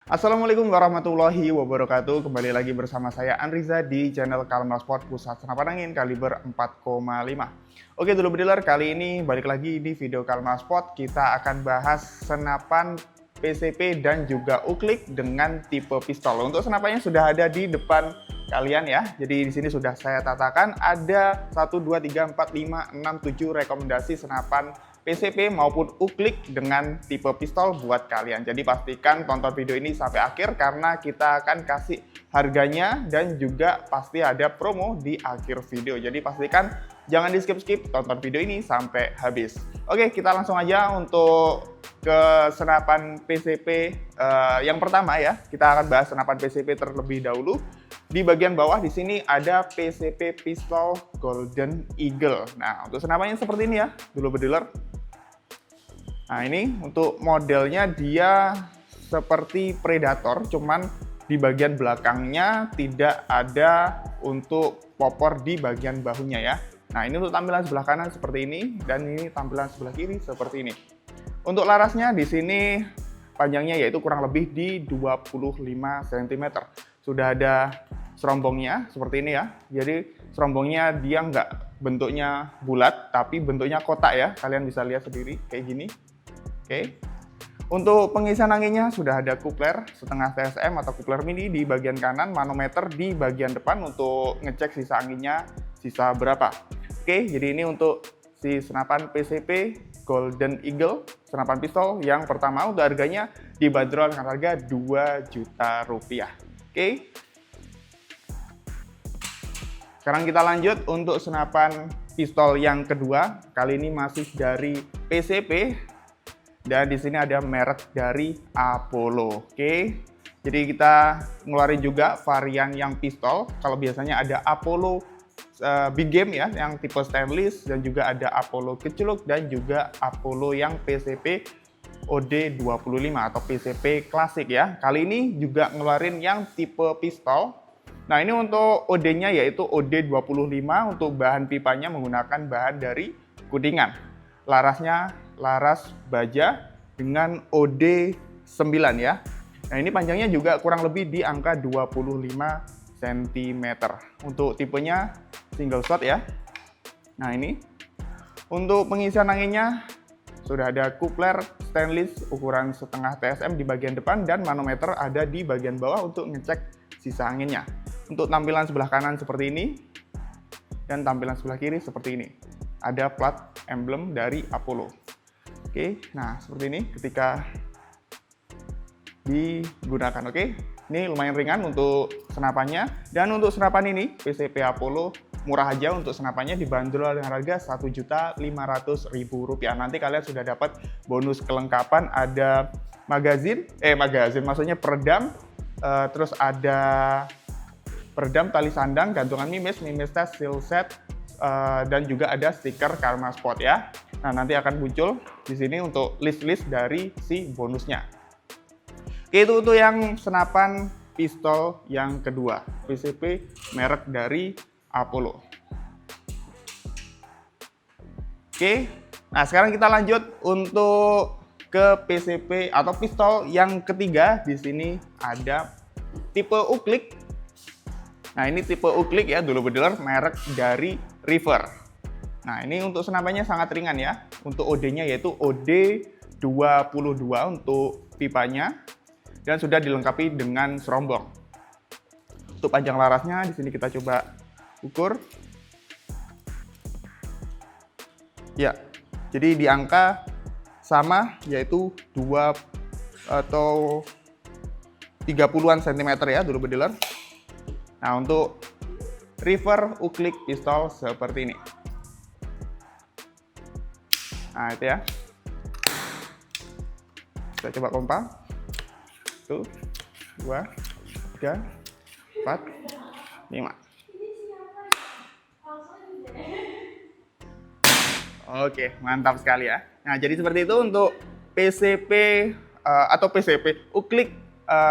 Assalamualaikum warahmatullahi wabarakatuh. Kembali lagi bersama saya Anriza di channel Kalma Sport Pusat Senapan Angin kaliber 4,5. Oke dulu bediler, kali ini balik lagi di video Kalma Sport. Kita akan bahas senapan PCP dan juga uklik dengan tipe pistol. Untuk senapannya sudah ada di depan kalian ya. Jadi di sini sudah saya tatakan ada 1, 2, 3, 4, 5, 6, 7 rekomendasi senapan PCP maupun uklik dengan tipe pistol buat kalian. Jadi pastikan tonton video ini sampai akhir karena kita akan kasih harganya dan juga pasti ada promo di akhir video. Jadi pastikan jangan di skip-skip, tonton video ini sampai habis. Oke, kita langsung aja untuk ke senapan PCP yang pertama ya. Kita akan bahas senapan PCP terlebih dahulu. Di bagian bawah di sini ada PCP Pistol Golden Eagle. Nah, untuk senapannya seperti ini ya, dulu bediler. Nah, ini untuk modelnya dia seperti Predator, cuman di bagian belakangnya tidak ada untuk popor di bagian bahunya ya. Nah, ini untuk tampilan sebelah kanan seperti ini, dan ini tampilan sebelah kiri seperti ini. Untuk larasnya di sini panjangnya yaitu kurang lebih di 25 cm. Sudah ada serombongnya seperti ini ya. Jadi serombongnya dia nggak bentuknya bulat, tapi bentuknya kotak ya. Kalian bisa lihat sendiri kayak gini. Oke. Untuk pengisian anginnya sudah ada kupler setengah TSM atau kupler mini di bagian kanan, manometer di bagian depan untuk ngecek sisa anginnya sisa berapa. Oke, jadi ini untuk si senapan PCP Golden Eagle, senapan pistol yang pertama. Untuk harganya dibanderol dengan harga 2 juta rupiah. Oke. Sekarang kita lanjut untuk senapan pistol yang kedua. Kali ini masih dari PCP. Dan di sini ada merek dari Apollo. Oke. Jadi kita ngeluarin juga varian yang pistol. Kalau biasanya ada Apollo Big Game ya, yang tipe stainless, dan juga ada Apollo Keceluk dan juga Apollo yang PCP OD25 atau PCP klasik ya. Kali ini juga ngeluarin yang tipe pistol. Nah, ini untuk OD-nya yaitu OD25, untuk bahan pipanya menggunakan bahan dari kudingan. Larasnya laras baja dengan OD9 ya. Nah, ini panjangnya juga kurang lebih di angka 25 cm. Untuk tipenya single shot ya. Nah, ini untuk pengisian anginnya sudah ada kupler stainless ukuran setengah TSM di bagian depan, dan manometer ada di bagian bawah untuk ngecek sisa anginnya. Untuk tampilan sebelah kanan seperti ini, dan tampilan sebelah kiri seperti ini. Ada plat emblem dari Apollo. Oke, nah seperti ini ketika digunakan. Oke, ini lumayan ringan untuk senapannya. Dan untuk senapan ini PCP Apollo murah aja, untuk senapannya dibanderol dengan harga Rp1.500.000. Nanti kalian sudah dapat bonus kelengkapan, ada magazin maksudnya peredam, terus ada peredam, tali sandang, gantungan mimis tes, seal set, dan juga ada stiker Kalma Sport ya. Nah, nanti akan muncul di sini untuk list-list dari si bonusnya. Oke, itu untuk yang senapan pistol yang kedua, PCP merek dari Apollo. Oke, nah sekarang kita lanjut untuk ke PCP atau pistol yang ketiga. Di sini ada tipe uklik. Nah, ini tipe uklik ya, dulu bediler, merek dari River. Nah, ini untuk senapannya sangat ringan ya. Untuk OD-nya yaitu OD22 untuk pipanya, dan sudah dilengkapi dengan serombong. Untuk panjang larasnya di sini kita coba ukur. Ya, jadi di angka sama yaitu 2 atau 30-an cm ya, dulu bediler. Nah, untuk River uklik pistol seperti ini. Nah, itu ya. Kita coba pompa. 1, 2, 3, 4, 5. Oke, mantap sekali ya. Nah, jadi seperti itu untuk PCP atau PCP uklik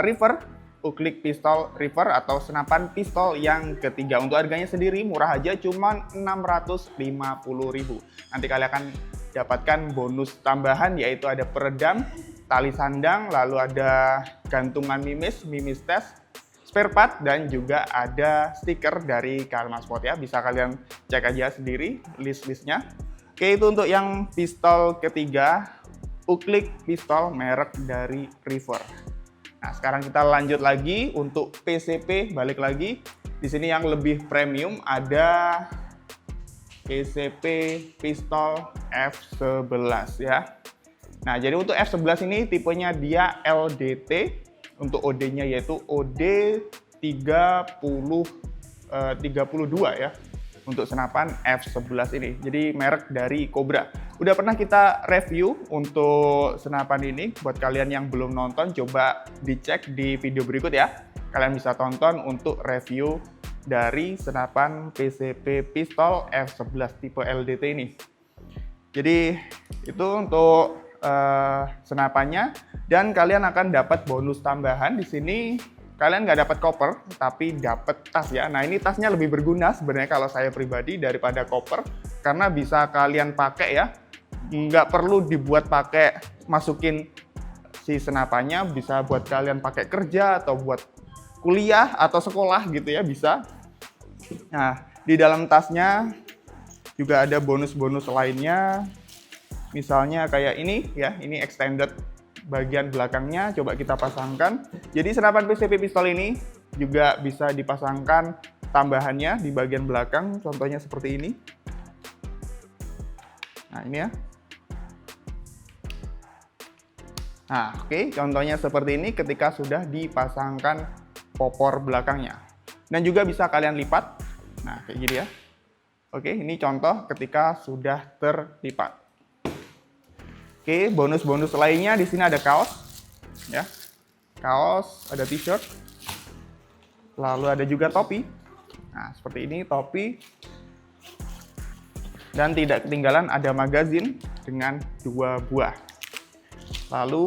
River, uklik pistol River atau senapan pistol yang ketiga. Untuk harganya sendiri murah aja, cuman Rp650.000. Nanti kalian akan dapatkan bonus tambahan yaitu ada peredam, tali sandang, lalu ada gantungan mimis tes, spare part, dan juga ada stiker dari Kalmaspot ya. Bisa kalian cek aja sendiri list-listnya. Oke, itu untuk yang pistol ketiga, Uclick pistol merek dari River. Nah, sekarang kita lanjut lagi untuk PCP, balik lagi. Di sini yang lebih premium ada PCP pistol F11 ya. Nah, jadi untuk F11 ini tipenya dia LDT, untuk OD-nya yaitu OD32 ya. Untuk senapan F11 ini. Jadi merek dari Cobra. Udah pernah kita review untuk senapan ini. Buat kalian yang belum nonton, coba dicek di video berikut ya. Kalian bisa tonton untuk review dari senapan PCP pistol F11 tipe LDT ini. Jadi itu untuk senapannya, dan kalian akan dapat bonus tambahan di sini. Kalian nggak dapat koper, tapi dapat tas ya. Nah, ini tasnya lebih berguna sebenarnya kalau saya pribadi daripada koper, karena bisa kalian pakai ya. Nggak perlu dibuat pakai masukin si senapannya, bisa buat kalian pakai kerja atau buat kuliah atau sekolah gitu ya, bisa. Nah, di dalam tasnya juga ada bonus-bonus lainnya. Misalnya kayak ini ya, ini extended bagian belakangnya, coba kita pasangkan. Jadi senapan PCP pistol ini juga bisa dipasangkan tambahannya di bagian belakang, contohnya seperti ini. Nah, ini ya. Nah, oke, contohnya seperti ini ketika sudah dipasangkan popor belakangnya. Dan juga bisa kalian lipat. Nah, kayak gini ya. Oke, ini contoh ketika sudah terlipat. Oke, bonus-bonus lainnya di sini ada kaos, ya, kaos, ada t-shirt, lalu ada juga topi. Nah, seperti ini topi, dan tidak ketinggalan ada magazin dengan 2 buah. Lalu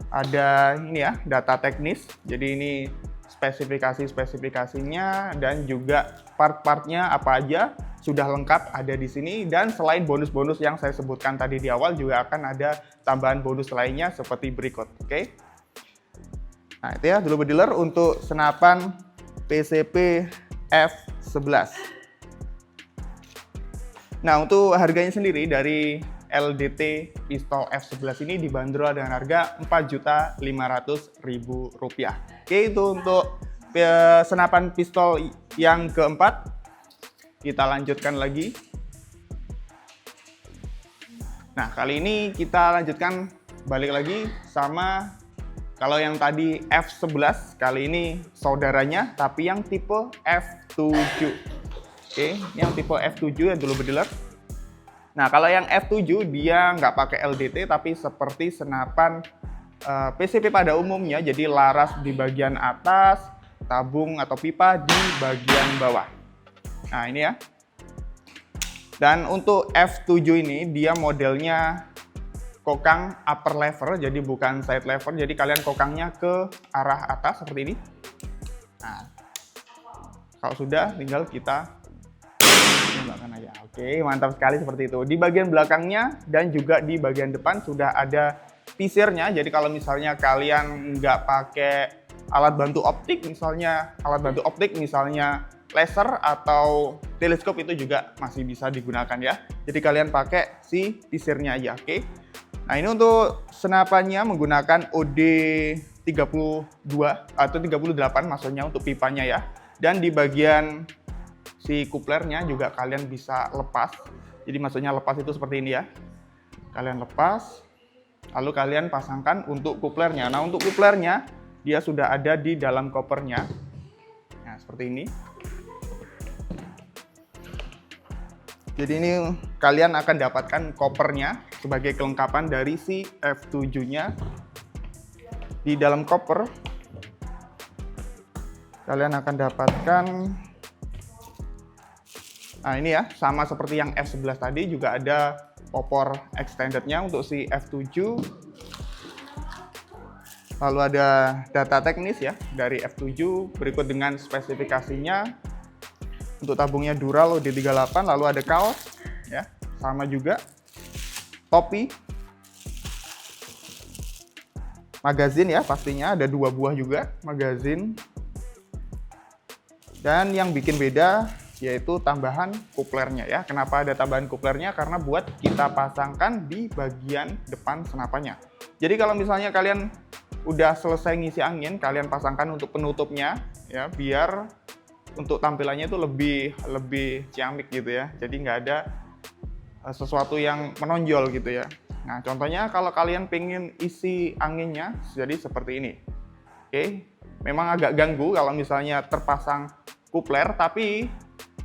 ada ini ya, data teknis. Jadi ini spesifikasinya dan juga part-partnya apa aja sudah lengkap ada di sini. Dan selain bonus-bonus yang saya sebutkan tadi di awal, juga akan ada tambahan bonus lainnya seperti berikut. Oke. Nah, itu ya dulu dealer untuk senapan PCP F11. Nah, untuk harganya sendiri dari LDT pistol F11 ini dibanderol dengan harga Rp4.500.000. Oke, itu untuk senapan pistol yang keempat. Kita lanjutkan lagi. Nah, kali ini kita lanjutkan balik lagi sama, kalau yang tadi F11, kali ini saudaranya tapi yang tipe F7. Oke, ini yang tipe F7 ya dulu berdealer. Nah, kalau yang F7 dia nggak pakai LDT tapi seperti senapan PCP pada umumnya, jadi laras di bagian atas, tabung atau pipa di bagian bawah. Nah, ini ya. Dan untuk F7 ini dia modelnya kokang upper lever, jadi bukan side lever. Jadi kalian kokangnya ke arah atas seperti ini. Nah, kalau sudah tinggal kita tembakkan aja. Oke, mantap sekali seperti itu. Di bagian belakangnya dan juga di bagian depan sudah ada pisirnya. Jadi kalau misalnya kalian nggak pakai alat bantu optik, misalnya laser atau teleskop, itu juga masih bisa digunakan ya. Jadi kalian pakai si pisirnya aja, oke. Nah, ini untuk senapannya menggunakan OD32 atau 38 maksudnya untuk pipanya ya. Dan di bagian si kuplernya juga kalian bisa lepas. Jadi maksudnya lepas itu seperti ini ya. Kalian lepas, lalu kalian pasangkan untuk kuplernya. Nah, untuk kuplernya dia sudah ada di dalam kopernya. Nah, seperti ini. Jadi ini kalian akan dapatkan kopernya sebagai kelengkapan dari si F7-nya. Di dalam koper kalian akan dapatkan, nah ini ya, sama seperti yang F11 tadi, juga ada popor extended-nya untuk si F7. Lalu ada data teknis ya dari F7 berikut dengan spesifikasinya. Untuk tabungnya Dural OD38, lalu ada kaos ya, sama juga topi. magazin ya, pastinya ada 2 buah juga magazin. Dan yang bikin beda yaitu tambahan kuplernya ya. Kenapa ada tambahan kuplernya? Karena buat kita pasangkan di bagian depan senapannya. Jadi kalau misalnya kalian udah selesai ngisi angin, kalian pasangkan untuk penutupnya ya, biar untuk tampilannya itu lebih ciamik gitu ya. Jadi nggak ada sesuatu yang menonjol gitu ya. Nah, contohnya kalau kalian pengen isi anginnya jadi seperti ini. Oke, memang agak ganggu kalau misalnya terpasang kupler, tapi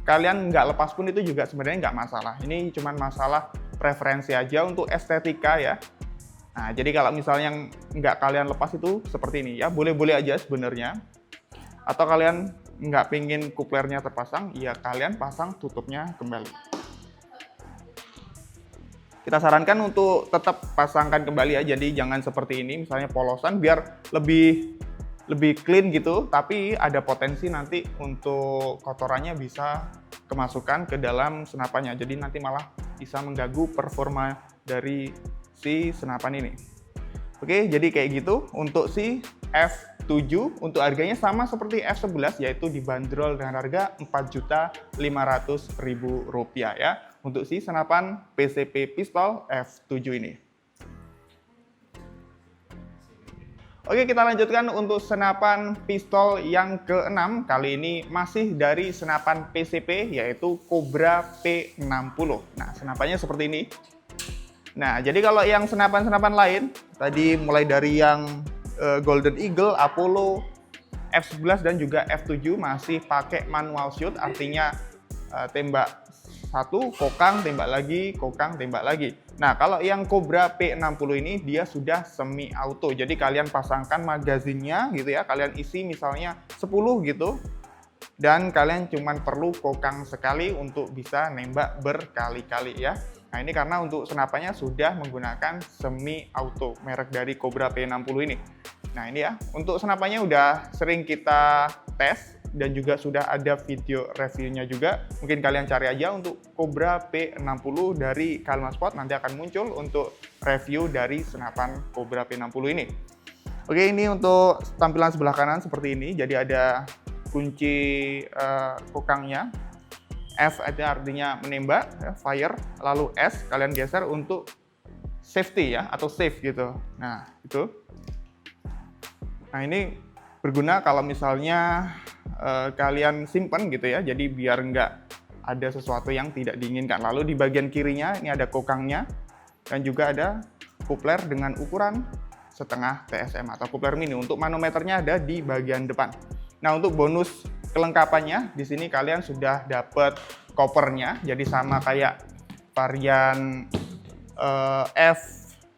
kalian nggak lepas pun itu juga sebenarnya nggak masalah. Ini cuma masalah preferensi aja untuk estetika ya. Nah, jadi kalau misalnya nggak kalian lepas itu seperti ini ya, boleh-boleh aja sebenarnya. Atau kalian nggak pengen kuplernya terpasang, ya kalian pasang tutupnya kembali. Kita sarankan untuk tetap pasangkan kembali ya, jadi jangan seperti ini, misalnya polosan, biar lebih clean gitu, tapi ada potensi nanti untuk kotorannya bisa kemasukan ke dalam senapannya, jadi nanti malah bisa mengganggu performa dari si senapan ini. Oke, jadi kayak gitu untuk si F7. Untuk harganya sama seperti F11, yaitu dibanderol dengan harga Rp4.500.000 ya, untuk si senapan PCP pistol F7 ini. Oke, kita lanjutkan untuk senapan pistol yang ke-6. Kali ini masih dari senapan PCP, yaitu Cobra P60. Nah, senapannya seperti ini. Nah, jadi kalau yang senapan-senapan lain, tadi mulai dari yang Golden Eagle, Apollo, F11 dan juga F7 masih pakai manual shoot, artinya tembak satu, kokang, tembak lagi, kokang, tembak lagi. Nah, kalau yang Cobra P60 ini dia sudah semi auto. Jadi kalian pasangkan magazinnya gitu ya, kalian isi misalnya 10 gitu. Dan kalian cuma perlu kokang sekali untuk bisa nembak berkali-kali ya. Nah, ini karena untuk senapannya sudah menggunakan semi auto merek dari Cobra P60 ini. Nah, ini ya, untuk senapannya udah sering kita tes dan juga sudah ada video reviewnya juga. Mungkin kalian cari aja untuk Cobra P60 dari Kalmaspot, nanti akan muncul untuk review dari senapan Cobra P60 ini. Oke, ini untuk tampilan sebelah kanan seperti ini. Jadi ada kunci kokangnya. F itu artinya menembak, ya, fire, lalu S kalian geser untuk safety ya, atau safe gitu. Nah, itu. Nah, ini berguna kalau misalnya kalian simpan gitu ya, jadi biar nggak ada sesuatu yang tidak diinginkan. Lalu di bagian kirinya ini ada kokangnya, dan juga ada kupler dengan ukuran setengah TSM atau kupler mini. Untuk manometernya ada di bagian depan. Nah, untuk bonus kelengkapannya di sini kalian sudah dapat kopernya, jadi sama kayak varian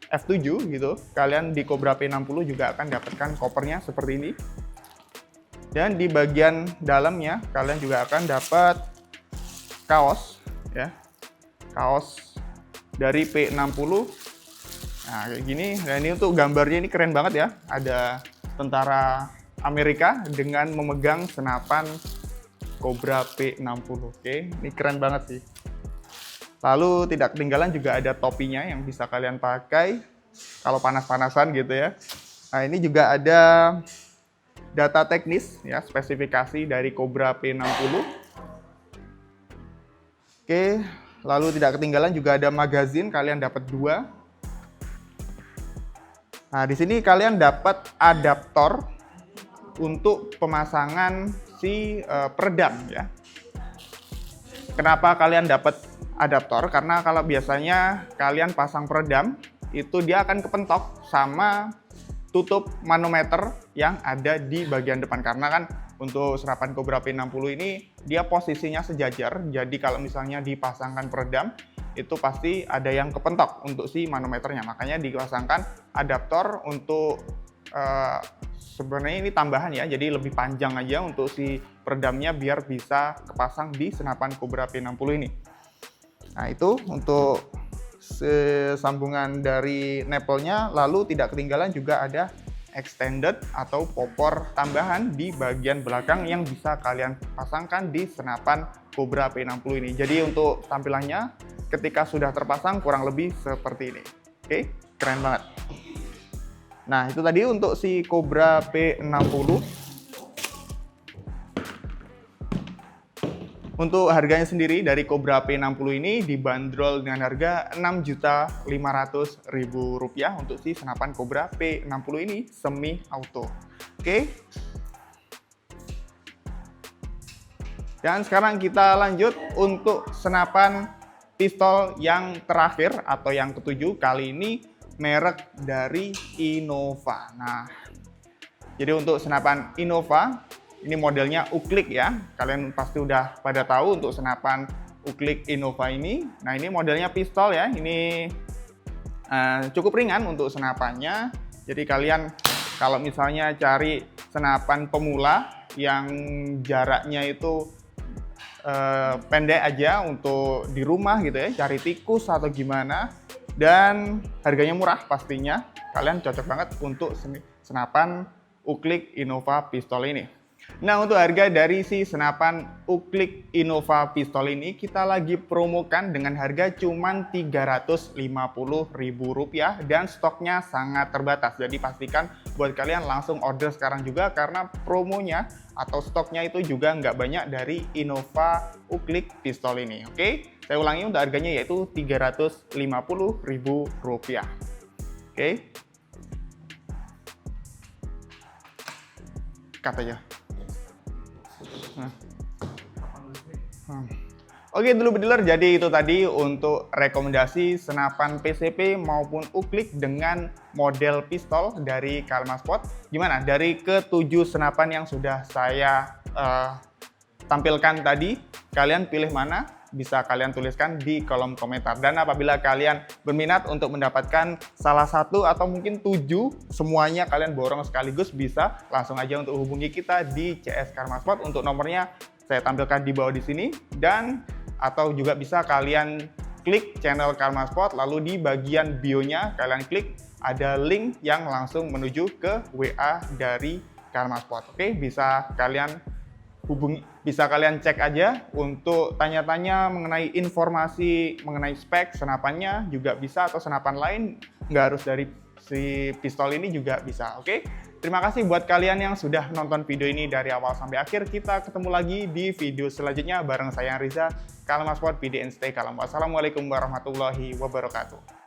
F7 gitu. Kalian di Cobra P60 juga akan dapatkan kopernya seperti ini. Dan di bagian dalamnya kalian juga akan dapat kaos ya. Kaos dari P60. Nah, kayak gini. Dan ini untuk gambarnya ini keren banget ya. Ada tentara Amerika dengan memegang senapan Cobra P60. Oke, ini keren banget sih. Lalu tidak ketinggalan juga ada topinya yang bisa kalian pakai kalau panas-panasan gitu ya. Nah, ini juga ada data teknis ya, spesifikasi dari Cobra P60. Oke, lalu tidak ketinggalan juga ada magazin, kalian dapat 2. Nah, di sini kalian dapat adaptor untuk pemasangan si peredam ya. Kenapa kalian dapat adaptor? Karena kalau biasanya kalian pasang peredam, itu dia akan kepentok sama tutup manometer yang ada di bagian depan. Karena kan untuk senapan Cobra P60 ini dia posisinya sejajar, jadi kalau misalnya dipasangkan peredam, itu pasti ada yang kepentok untuk si manometernya. Makanya dipasangkan adaptor untuk sebenarnya ini tambahan ya, jadi lebih panjang aja untuk si peredamnya biar bisa kepasang di senapan Cobra P60 ini. Nah, itu untuk sambungan dari nepelnya. Lalu tidak ketinggalan juga ada extended atau popor tambahan di bagian belakang yang bisa kalian pasangkan di senapan Cobra P60 ini. Jadi untuk tampilannya ketika sudah terpasang kurang lebih seperti ini. Oke, keren banget. Nah, itu tadi untuk si Cobra P60. Untuk harganya sendiri dari Cobra P60 ini dibanderol dengan harga Rp6.500.000 untuk si senapan Cobra P60 ini semi auto. Oke. Dan sekarang kita lanjut untuk senapan pistol yang terakhir atau yang ketujuh, kali ini merek dari Innova. Nah, jadi untuk senapan Innova ini modelnya Uklik ya. Kalian pasti udah pada tahu untuk senapan Uklik Innova ini. Nah, ini modelnya pistol ya. Ini cukup ringan untuk senapannya. Jadi kalian kalau misalnya cari senapan pemula yang jaraknya itu pendek aja untuk di rumah gitu ya, cari tikus atau gimana, dan harganya murah pastinya, kalian cocok banget untuk senapan Uklik Innova pistol ini. Nah, untuk harga dari si senapan Uklik Innova pistol ini kita lagi promokan dengan harga cuman Rp350.000 dan stoknya sangat terbatas. Jadi pastikan buat kalian langsung order sekarang juga karena promonya atau stoknya itu juga nggak banyak dari Innova Uklik pistol ini. Oke, saya ulangi untuk harganya yaitu Rp350.000. Oke, cut aja. Oke dulu bediler, jadi itu tadi untuk rekomendasi senapan PCP maupun Uklik dengan model pistol dari Kalma Sport. Gimana dari ketujuh senapan yang sudah saya tampilkan tadi, kalian pilih mana? Bisa kalian tuliskan di kolom komentar. Dan apabila kalian berminat untuk mendapatkan salah satu atau mungkin 7 semuanya kalian borong sekaligus, bisa langsung aja untuk hubungi kita di CS Kalma Sport. Untuk nomornya saya tampilkan di bawah di sini, dan atau juga bisa kalian klik channel Kalma Sport, lalu di bagian bio-nya kalian klik ada link yang langsung menuju ke WA dari Kalma Sport. Oke, bisa kalian hubungi, bisa kalian cek aja untuk tanya-tanya mengenai informasi mengenai spek senapannya juga bisa, atau senapan lain nggak harus dari si pistol ini juga bisa. Oke, terima kasih buat kalian yang sudah nonton video ini dari awal sampai akhir. Kita ketemu lagi di video selanjutnya bareng saya Riza, Kalma Sport, PD and Stay Kalem. Wassalamualaikum warahmatullahi wabarakatuh.